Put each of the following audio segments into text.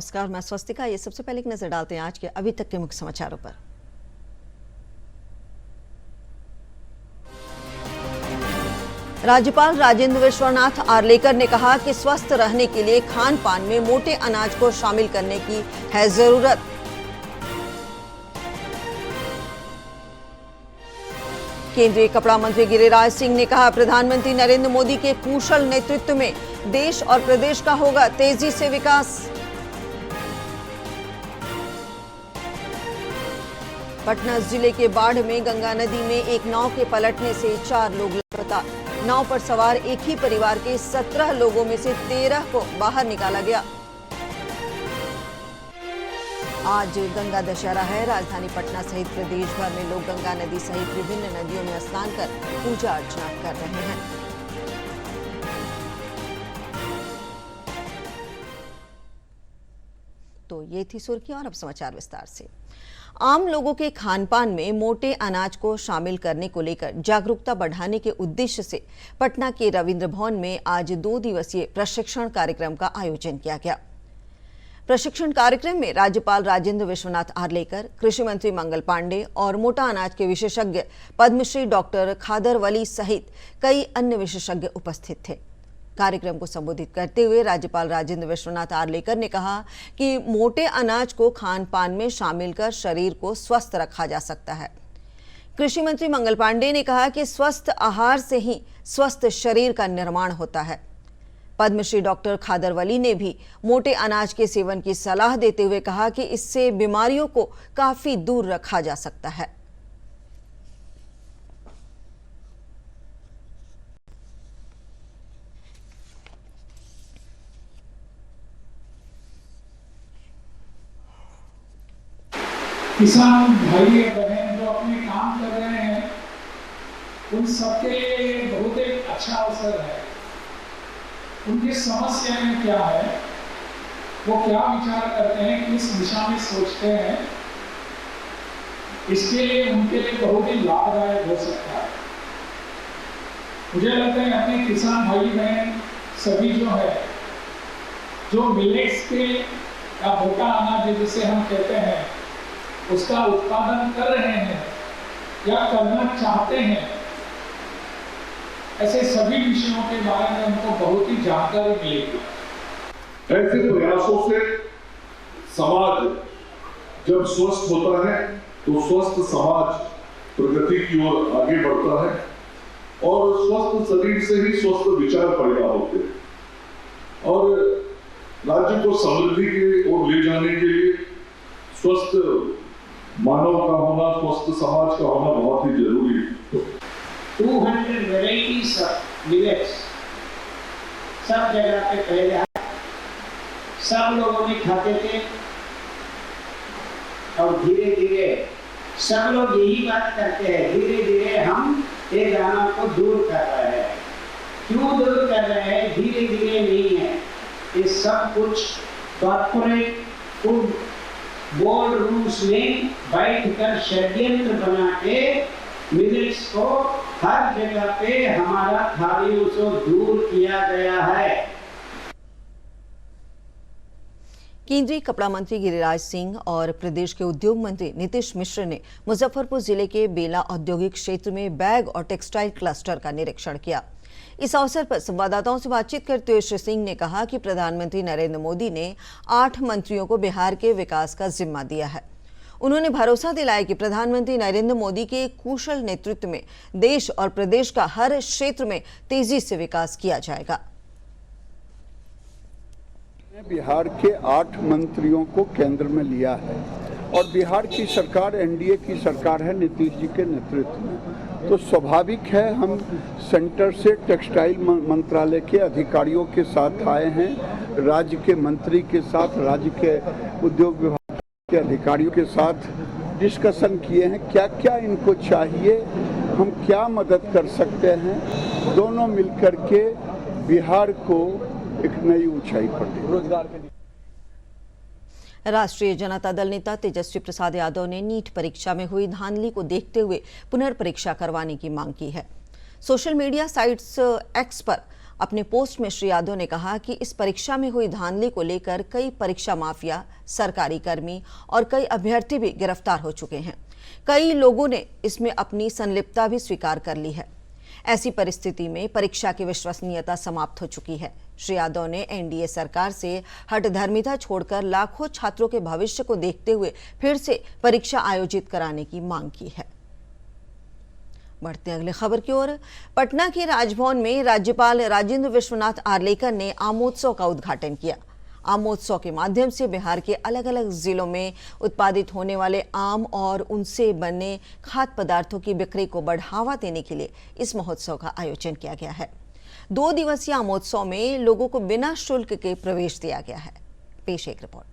नमस्कार, मैं स्वस्तिका। ये सबसे पहले एक नजर डालते हैं आज के अभी तक के मुख्य समाचारों पर। राज्यपाल राजेंद्र विश्वनाथ आर्लेकर ने कहा कि स्वस्थ रहने के लिए खान पान में मोटे अनाज को शामिल करने की है जरूरत। केंद्रीय कपड़ा मंत्री गिरिराज सिंह ने कहा, प्रधानमंत्री नरेंद्र मोदी के कुशल नेतृत्व में देश और प्रदेश का होगा तेजी से विकास। पटना जिले के बाढ़ में गंगा नदी में एक नाव के पलटने से 4 लोग लापता। नाव पर सवार एक ही परिवार के 17 लोगों में से 13 को बाहर निकाला गया। आज गंगा दशहरा है। राजधानी पटना सहित प्रदेश भर में लोग गंगा नदी सहित विभिन्न नदियों में स्नान कर पूजा अर्चना कर रहे हैं। तो ये थी सुर्खी और अब समाचार विस्तार से। आम लोगों के खानपान में मोटे अनाज को शामिल करने को लेकर जागरूकता बढ़ाने के उद्देश्य से पटना के रविंद्र भवन में आज 2 दिवसीय प्रशिक्षण कार्यक्रम का आयोजन किया गया। प्रशिक्षण कार्यक्रम में राज्यपाल राजेंद्र विश्वनाथ आर्लेकर, कृषि मंत्री मंगल पांडे और मोटा अनाज के विशेषज्ञ पद्मश्री डॉक्टर खादर वली सहित कई अन्य विशेषज्ञ उपस्थित थे। कार्यक्रम को संबोधित करते हुए राज्यपाल राजेंद्र विश्वनाथ आर्लेकर ने कहा कि मोटे अनाज को खान पान में शामिल कर शरीर को स्वस्थ रखा जा सकता है। कृषि मंत्री मंगल पांडे ने कहा कि स्वस्थ आहार से ही स्वस्थ शरीर का निर्माण होता है। पद्मश्री डॉक्टर खादर वली ने भी मोटे अनाज के सेवन की सलाह देते हुए कहा कि इससे बीमारियों को काफी दूर रखा जा सकता है। किसान भाई और बहन जो अपने काम कर रहे हैं, उन सबके लिए बहुत एक अच्छा अवसर है। उनकी समस्याएं क्या है, वो क्या विचार करते हैं, किस दिशा में सोचते हैं, इसके लिए उनके लिए बहुत ही लाभदायक हो सकता है। मुझे लगता है अपने किसान भाई बहन सभी जो है, जो मिलेट्स के या मोटा अनाज जिसे हम कहते हैं, उसका उत्पादन कर रहे हैं या करना चाहते हैं, ऐसे सभी विषयों के बारे में उनको बहुत ही जानकारी मिलेगी। ऐसे प्रयासों से समाज जब स्वस्थ होता है तो स्वस्थ समाज प्रगति की ओर आगे बढ़ता है और स्वस्थ शरीर से ही स्वस्थ विचार पैदा होते हैं और राज्य को समृद्धि की ओर ले जाने के लिए स्वस्थ मानव का होना, स्वस्थ समाज का होना बहुत ही जरूरी है। 200 वेराइटीज ऑफ मिलेट्स सब जगह पे पहले सब लोगों ने खाते थे और धीरे धीरे सब लोग यही बात करते हैं, धीरे धीरे हम ये दाना को दूर कर रहे हैं। क्यों दूर कर रहे हैं? धीरे धीरे नहीं है, ये सब कुछ कॉर्पोरेट फूड बोर्ड रूम्स में बैठकर षड्यंत्र बना के मिलेट्स को हर जगह पे हमारा थालियों से दूर किया गया है। केंद्रीय कपड़ा मंत्री गिरिराज सिंह और प्रदेश के उद्योग मंत्री नीतीश मिश्र ने मुजफ्फरपुर जिले के बेला औद्योगिक क्षेत्र में बैग और टेक्सटाइल क्लस्टर का निरीक्षण किया। इस अवसर पर संवाददाताओं से बातचीत करते हुए श्री सिंह ने कहा कि प्रधानमंत्री नरेंद्र मोदी ने 8 मंत्रियों को बिहार के विकास का जिम्मा दिया है। उन्होंने भरोसा दिलाया कि प्रधानमंत्री नरेंद्र मोदी के कुशल नेतृत्व में देश और प्रदेश का हर क्षेत्र में तेजी से विकास किया जाएगा। बिहार के 8 मंत्रियों को केंद्र में लिया है और बिहार की सरकार एनडीए की सरकार है नीतीश जी के नेतृत्व में, तो स्वाभाविक है हम सेंटर से टेक्सटाइल मंत्रालय के अधिकारियों के साथ आए हैं, राज्य के मंत्री के साथ, राज्य के उद्योग विभाग के अधिकारियों के साथ डिस्कशन किए हैं, क्या क्या इनको चाहिए, हम क्या मदद कर सकते हैं, दोनों मिलकर के बिहार को एक नई ऊंचाई पर ले रोजगार के लिए। राष्ट्रीय जनता दल नेता तेजस्वी प्रसाद यादव ने नीट परीक्षा में हुई धांधली को देखते हुए पुनर्परीक्षा करवाने की मांग की है। सोशल मीडिया साइट्स एक्स पर अपने पोस्ट में श्री यादव ने कहा कि इस परीक्षा में हुई धांधली को लेकर कई परीक्षा माफिया, सरकारी कर्मी और कई अभ्यर्थी भी गिरफ्तार हो चुके हैं। कई लोगों ने इसमें अपनी संलिप्तता भी स्वीकार कर ली है। ऐसी परिस्थिति में परीक्षा की विश्वसनीयता समाप्त हो चुकी है। श्री यादव ने एनडीए सरकार से हठधर्मिता छोड़कर लाखों छात्रों के भविष्य को देखते हुए फिर से परीक्षा आयोजित कराने की मांग की है। बढ़ते अगली खबर की ओर। पटना के राजभवन में राज्यपाल राजेंद्र विश्वनाथ आर्लेकर ने आमोत्सव का उद्घाटन किया। आमोत्सव के माध्यम से बिहार के अलग अलग जिलों में उत्पादित होने वाले आम और उनसे बने खाद्य पदार्थों की बिक्री को बढ़ावा देने के लिए इस महोत्सव का आयोजन किया गया है। 2 दिवसीय आमोत्सव में लोगों को बिना शुल्क के प्रवेश दिया गया है। पेश एक रिपोर्ट।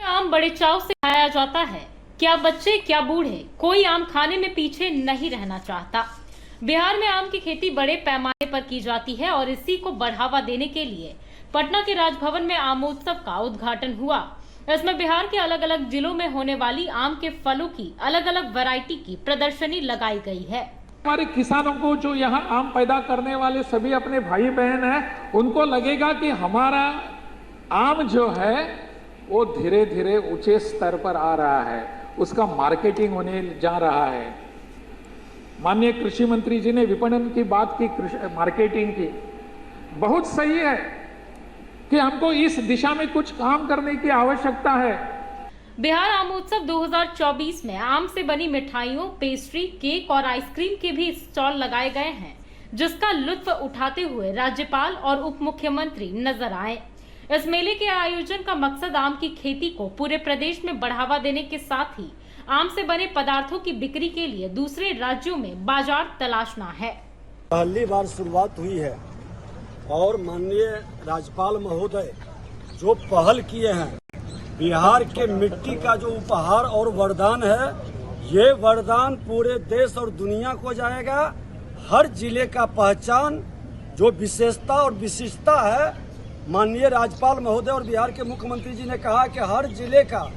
आम बड़े चाव से खाया जाता है। क्या बच्चे क्या बूढ़े, कोई आम खाने में पीछे नहीं रहना चाहता। बिहार में आम की खेती बड़े पैमाने पर की जाती है और इसी को बढ़ावा देने के लिए पटना के राजभवन में आमोत्सव का उद्घाटन हुआ। इसमें बिहार के अलग अलग जिलों में होने वाली आम के फलों की अलग अलग वैरायटी की प्रदर्शनी लगाई गई है। हमारे किसानों को, जो यहाँ आम पैदा करने वाले सभी अपने भाई बहन हैं, उनको लगेगा कि हमारा आम जो है वो धीरे धीरे ऊंचे स्तर पर आ रहा है, उसका मार्केटिंग होने जा रहा है। माननीय कृषि मंत्री जी ने विपणन की बात की, मार्केटिंग की, बहुत सही है कि हमको इस दिशा में कुछ काम करने की आवश्यकता है। बिहार आमोत्सव 2024 में आम से बनी मिठाइयों, पेस्ट्री, केक और आइसक्रीम के भी स्टॉल लगाए गए हैं, जिसका लुत्फ उठाते हुए राज्यपाल और उप मुख्यमंत्री नजर आए। इस मेले के आयोजन का मकसद आम की खेती को पूरे प्रदेश में बढ़ावा देने के साथ ही आम से बने पदार्थों की बिक्री के लिए दूसरे राज्यों में बाजार तलाशना है। पहली बार शुरुआत हुई है और माननीय राज्यपाल महोदय जो पहल किए हैं, बिहार के मिट्टी का जो उपहार और वरदान है, ये वरदान पूरे देश और दुनिया को जाएगा। हर जिले का पहचान, जो विशेषता और विशिष्टता है, माननीय राज्यपाल महोदय और बिहार के मुख्यमंत्री जी ने कहा कि हर जिले का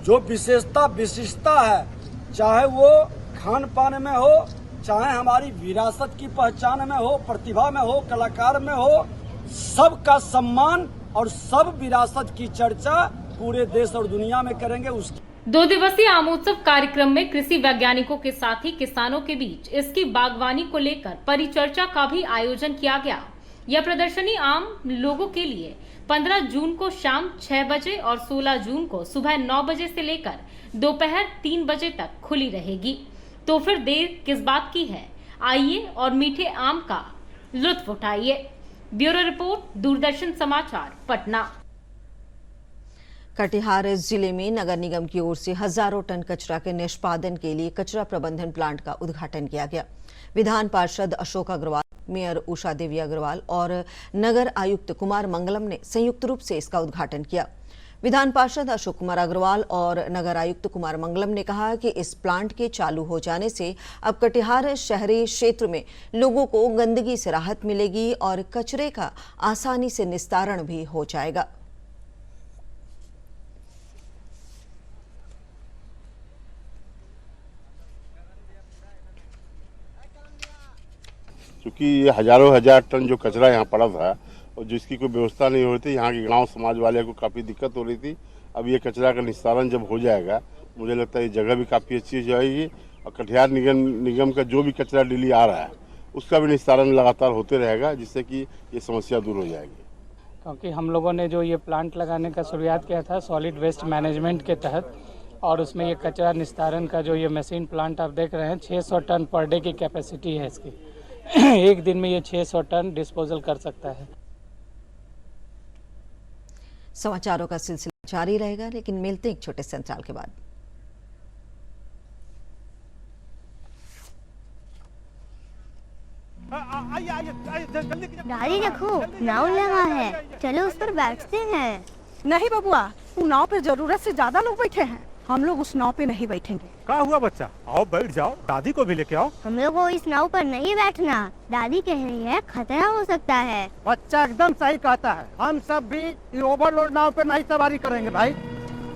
जो विशेषता विशिष्टता है, चाहे वो खान पान में हो, चाहे हमारी विरासत की पहचान में हो, प्रतिभा में हो, कलाकार में हो, सबका सम्मान और सब विरासत की चर्चा पूरे देश और दुनिया में करेंगे। उसकी 2 दिवसीय आमोत्सव कार्यक्रम में कृषि वैज्ञानिकों के साथ ही किसानों के बीच इसकी बागवानी को लेकर परिचर्चा का भी आयोजन किया गया। यह प्रदर्शनी आम लोगों के लिए 15 जून को शाम 6 बजे और 16 जून को सुबह 9 बजे से लेकर दोपहर 3 बजे तक खुली रहेगी। तो फिर देर किस बात की है, आइए और मीठे आम का लुत्फ उठाइए। ब्यूरो रिपोर्ट, दूरदर्शन समाचार, पटना। कटिहार जिले में नगर निगम की ओर से हजारों टन कचरा के निष्पादन के लिए कचरा प्रबंधन प्लांट का उद्घाटन किया गया। विधान पार्षद अशोक अग्रवाल, मेयर उषा देवी अग्रवाल और नगर आयुक्त कुमार मंगलम ने संयुक्त रूप से इसका उद्घाटन किया। विधान पार्षद अशोक कुमार अग्रवाल और नगर आयुक्त कुमार मंगलम ने कहा कि इस प्लांट के चालू हो जाने से अब कटिहार शहरी क्षेत्र में लोगों को गंदगी से राहत मिलेगी और कचरे का आसानी से निस्तारण भी हो जाएगा। क्योंकि ये हजारों हजार टन जो कचरा यहाँ पड़ा था और जिसकी कोई व्यवस्था नहीं हो रही थी, यहाँ के गांव समाज वाले को काफ़ी दिक्कत हो रही थी। अब ये कचरा का निस्तारण जब हो जाएगा, मुझे लगता है ये जगह भी काफ़ी अच्छी हो जाएगी और कटिहार निगम का जो भी कचरा डेली आ रहा है उसका भी निस्तारण लगातार होते रहेगा, जिससे कि ये समस्या दूर हो जाएगी। क्योंकि हम लोगों ने जो ये प्लांट लगाने का शुरुआत किया था सॉलिड वेस्ट मैनेजमेंट के तहत, और उसमें ये कचरा निस्तारण का जो ये मशीन प्लांट आप देख रहे हैं, 600 टन पर डे की कैपेसिटी है इसकी। एक दिन में ये 600 टन डिस्पोजल कर सकता है। समाचारों का सिलसिला जारी रहेगा, लेकिन मिलते एक छोटे से अंतराल के बाद। दादी देखो, नाव लगा है, चलो उस पर बैठते हैं। नहीं बबुआ, नाव पर जरूरत से ज्यादा लोग बैठे हैं, हम लोग उस नाव पे नहीं बैठेंगे। क्या हुआ बच्चा, आओ बैठ जाओ, दादी को भी लेके आओ। हम लोग को इस नाव पर नहीं बैठना, दादी कह रही है खतरा हो सकता है। बच्चा एकदम सही कहता है, हम सब भी ओवरलोड नाव पे नहीं सवारी करेंगे भाई।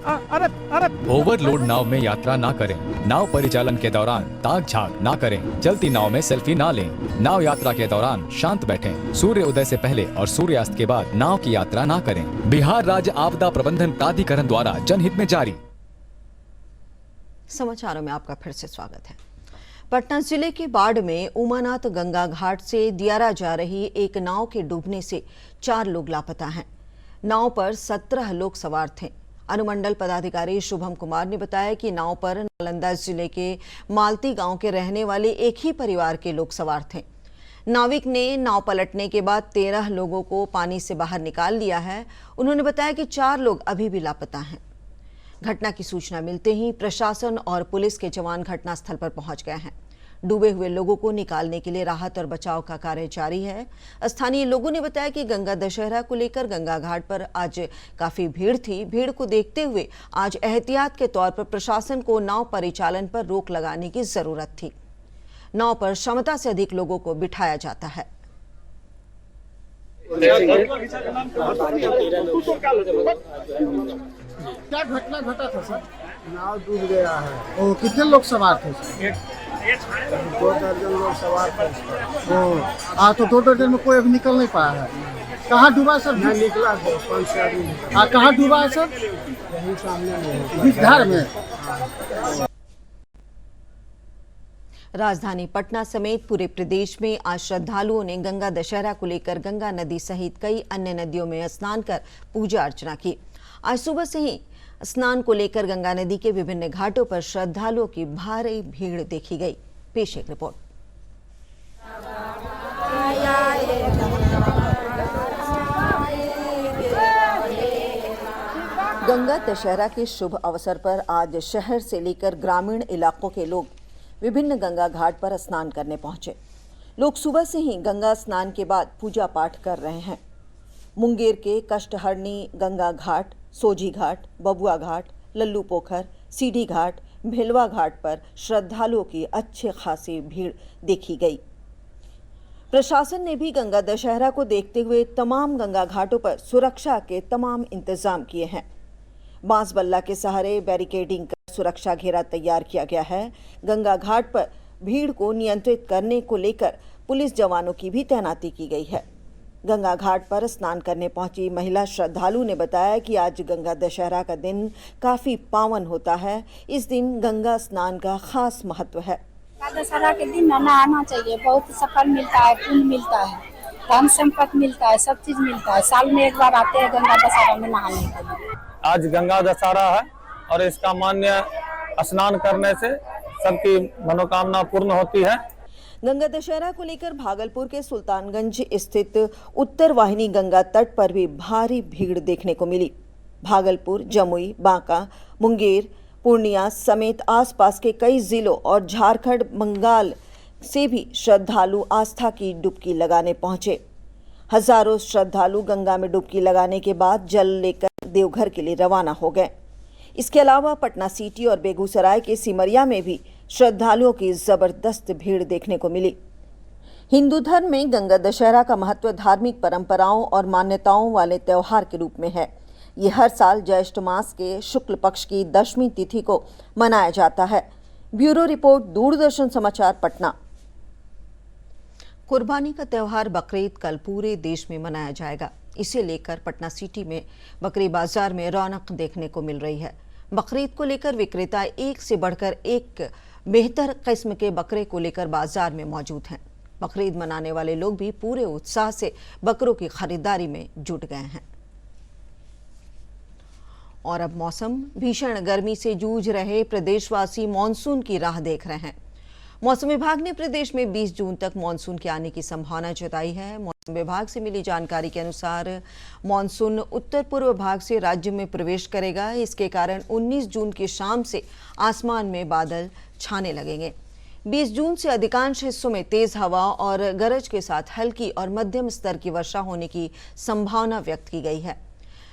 अरे अरे ओवरलोड नाव में यात्रा ना करें। नाव परिचालन के दौरान ताक झांक ना करें। चलती नाव में सेल्फी ना लें। नाव यात्रा के दौरान शांत बैठें। सूर्य उदय से पहले और सूर्यास्त के बाद नाव की यात्रा ना करें। बिहार राज्य आपदा प्रबंधन प्राधिकरण द्वारा जनहित में जारी। समाचारों में आपका फिर से स्वागत है। पटना जिले के बाढ़ में उमानाथ गंगा घाट से दियारा जा रही एक नाव के डूबने से 4 लोग लापता हैं। नाव पर 17 लोग सवार थे। अनुमंडल पदाधिकारी शुभम कुमार ने बताया कि नाव पर नालंदा जिले के मालती गांव के रहने वाले एक ही परिवार के लोग सवार थे। नाविक ने नाव पलटने के बाद 13 लोगों को पानी से बाहर निकाल लिया है। उन्होंने बताया कि 4 लोग अभी भी लापता हैं। घटना की सूचना मिलते ही प्रशासन और पुलिस के जवान घटनास्थल पर पहुंच गए हैं। डूबे हुए लोगों को निकालने के लिए राहत और बचाव का कार्य जारी है। स्थानीय लोगों ने बताया कि गंगा दशहरा को लेकर गंगा घाट पर आज काफी भीड़ थी। भीड़ को देखते हुए आज एहतियात के तौर पर प्रशासन को नाव परिचालन पर रोक लगाने की जरूरत थी। नाव पर क्षमता से अधिक लोगों को बिठाया जाता है। क्या घटना घटा था सर? नाव डूब गया है। ओ, कितने लोग सवार थे सर? 2 दर्जन लोग सवार थे। ओ, तो 2 दर्जन में कोई अभी निकल नहीं पाया है। कहाँ डूबा है सर? मैं निकला था 5 आदमी। कहाँ डूबा है सर? यहीं सामने में, बीच धार में। राजधानी पटना समेत पूरे प्रदेश में आज श्रद्धालुओं ने गंगा दशहरा को लेकर गंगा नदी सहित कई अन्य नदियों में स्नान कर पूजा अर्चना की। आज सुबह से ही स्नान को लेकर गंगा नदी के विभिन्न घाटों पर श्रद्धालुओं की भारी भीड़ देखी गई। पेश एक रिपोर्ट। गंगा दशहरा के शुभ अवसर पर आज शहर से लेकर ग्रामीण इलाकों के लोग विभिन्न गंगा घाट पर स्नान करने पहुंचे। लोग सुबह से ही गंगा स्नान के बाद पूजा पाठ कर रहे हैं। मुंगेर के कष्टहरणी गंगा घाट, सोजी घाट, बबुआ घाट, लल्लू पोखर, सीढ़ी घाट, भिलवा घाट पर श्रद्धालुओं की अच्छी खासी भीड़ देखी गई। प्रशासन ने भी गंगा दशहरा को देखते हुए तमाम गंगा घाटों पर सुरक्षा के तमाम इंतजाम किए हैं। बांस बल्ला के सहारे बैरिकेडिंग कर सुरक्षा घेरा तैयार किया गया है। गंगा घाट पर भीड़ को नियंत्रित करने को लेकर पुलिस जवानों की भी तैनाती की गई है। गंगा घाट पर स्नान करने पहुंची महिला श्रद्धालु ने बताया कि आज गंगा दशहरा का दिन काफी पावन होता है। इस दिन गंगा स्नान का खास महत्व है। दशहरा के दिन नहाना चाहिए। बहुत सफल मिलता है, पुण्य मिलता है, धन संपत्ति मिलता है, सब चीज मिलता है। साल में एक बार आते हैं गंगा दशहरा में नहाने के लिए। आज गंगा दशहरा है और इसका मान्य स्नान करने से सबकी मनोकामना पूर्ण होती है। गंगा दशहरा को लेकर भागलपुर के सुल्तानगंज स्थित उत्तर वाहिनी गंगा तट पर भी भारी भीड़ देखने को मिली। भागलपुर, जमुई, बांका, मुंगेर, पूर्णिया समेत आसपास के कई जिलों और झारखंड, बंगाल से भी श्रद्धालु आस्था की डुबकी लगाने पहुंचे। हजारों श्रद्धालु गंगा में डुबकी लगाने के बाद जल लेकर देवघर के लिए रवाना हो गए। इसके अलावा पटना सिटी और बेगूसराय के सिमरिया में भी श्रद्धालुओं की जबरदस्त भीड़ देखने को मिली। हिंदू धर्म में गंगा दशहरा का महत्व धार्मिक परंपराओं और मान्यताओं वाले त्योहार के रूप में है। ये हर साल ज्येष्ठ मास के शुक्ल पक्ष की 10वीं तिथि को मनाया जाता है। ब्यूरो रिपोर्ट, दूरदर्शन समाचार, पटना। कुर्बानी का त्योहार बकरीद कल पूरे देश में मनाया जाएगा। इसे लेकर पटना सिटी में बकरी बाजार में रौनक देखने को मिल रही है। बकरीद को लेकर विक्रेता एक से बढ़कर एक बेहतर किस्म के बकरे को लेकर बाजार में मौजूद हैं। बकरीद मनाने वाले लोग भी पूरे उत्साह से बकरों की खरीदारी में जुट गए हैं। और अब मौसम। भीषण गर्मी से जूझ रहे प्रदेशवासी मानसून की राह देख रहे हैं। मौसम विभाग ने प्रदेश में 20 जून तक मानसून के आने की संभावना जताई है। मौसम विभाग से मिली जानकारी के अनुसार मानसून उत्तर पूर्व भाग से राज्य में प्रवेश करेगा। इसके कारण 19 जून की शाम से आसमान में बादल छाने लगेंगे। 20 जून से अधिकांश हिस्सों में तेज हवा और गरज के साथ हल्की और मध्यम स्तर की वर्षा होने की संभावना व्यक्त की गई है।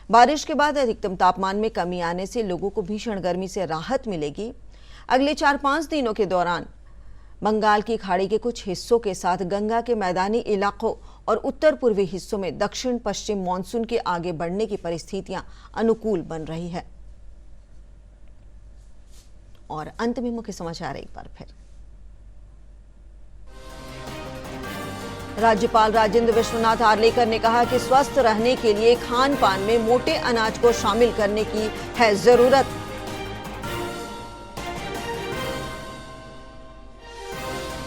बारिश के बाद अधिकतम तापमान में कमी आने से लोगों को भीषण गर्मी से राहत मिलेगी। अगले 4-5 दिनों के दौरान बंगाल की खाड़ी के कुछ हिस्सों के साथ गंगा के मैदानी इलाकों और उत्तर पूर्वी हिस्सों में दक्षिण पश्चिम मानसून के आगे बढ़ने की परिस्थितियां अनुकूल बन रही है। और अंत में मुख्य समाचार एक बार फिर। राज्यपाल राजेंद्र विश्वनाथ आर्लेकर ने कहा कि स्वस्थ रहने के लिए खान पान में मोटे अनाज को शामिल करने की है जरूरत।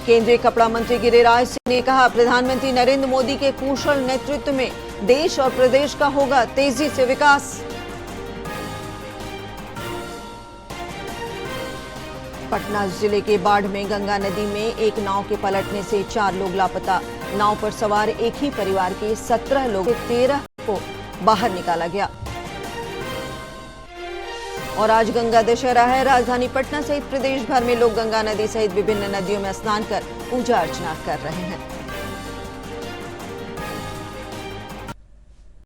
केंद्रीय कपड़ा मंत्री गिरिराज सिंह ने कहा, प्रधानमंत्री नरेंद्र मोदी के कुशल नेतृत्व में देश और प्रदेश का होगा तेजी से विकास। पटना जिले के बाढ़ में गंगा नदी में एक नाव के पलटने से 4 लोग लापता। नाव पर सवार एक ही परिवार के 17 लोग 13 को बाहर निकाला गया। और आज गंगा दशहरा है। राजधानी पटना सहित प्रदेश भर में लोग गंगा नदी सहित विभिन्न नदियों में स्नान कर पूजा अर्चना कर रहे हैं।